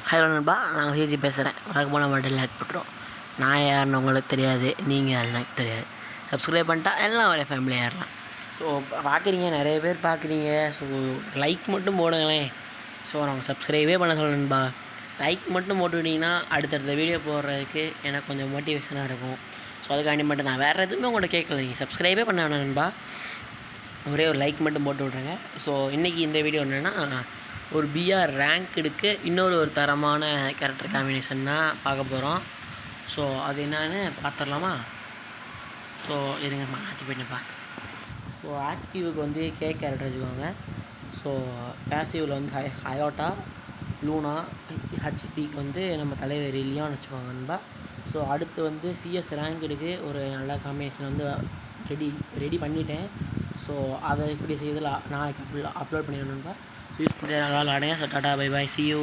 Hello நண்பா, நான் CG பேசுகிறேன். வழக்கமாக நம்ம லைக் போட்டுரும். நான் யாருன்னு உங்களுக்கு தெரியாது, நீங்கள் யாருன்னு எனக்கு தெரியாது. சப்ஸ்கிரைப் பண்ணிட்டா எல்லாம் ஒரே ஃபேமிலியாக ஏறலாம். ஸோ பார்க்குறீங்க, நிறைய பேர் பார்க்குறீங்க. ஸோ லைக் மட்டும் போடுங்களேன். ஸோ நம்ம சப்ஸ்கிரைபே பண்ண சொல்ல நண்பா. லைக் மட்டும் போட்டுவிட்டிங்கன்னா அடுத்தடுத்த வீடியோ போடுறதுக்கு எனக்கு கொஞ்சம் மோட்டிவேஷனாக இருக்கும். ஸோ அதுக்காண்டி மட்டும் நான் வேறு எதுவுமே உங்கள்கிட்ட கேட்கல. நீங்கள் சப்ஸ்கிரைபே பண்ண வேணாம் நண்பா. ஒரே ஒரு லைக் மட்டும் போட்டு விட்ருங்க. ஸோ இன்றைக்கி இந்த வீடியோ என்னென்னா, ஒரு பிஆர் ரேங்க் எடுக்க இன்னொரு தரமான கேரக்டர் காம்பினேஷன் தான் பார்க்க போகிறோம். ஸோ அது என்னன்னு பார்த்துடலாமா? ஸோ இருங்க, மாற்றி போயிட்டேன்ப்பா. ஸோ ஆக்டிவுக்கு வந்து கே கேரக்டர் வச்சுக்கோங்க. ஸோ பேசிவில் வந்து ஹயோட்டா, லூனா, ஹச்பிக்கு வந்து நம்ம தலைவர் லியான்னு வச்சுக்கோங்க நண்பா. ஸோ அடுத்து வந்து சிஎஸ் ரேங்க் எடுக்க ஒரு நல்ல காம்பினேஷன் வந்து ரெடி பண்ணிட்டேன். ஸோ அதை இப்படி செய்து நாளைக்கு அப்லோட் பண்ணிடணும்பா. ஸோ யூஸ் பண்ணி நல்லா விளாடுங்க. So tata, bye bye, see you.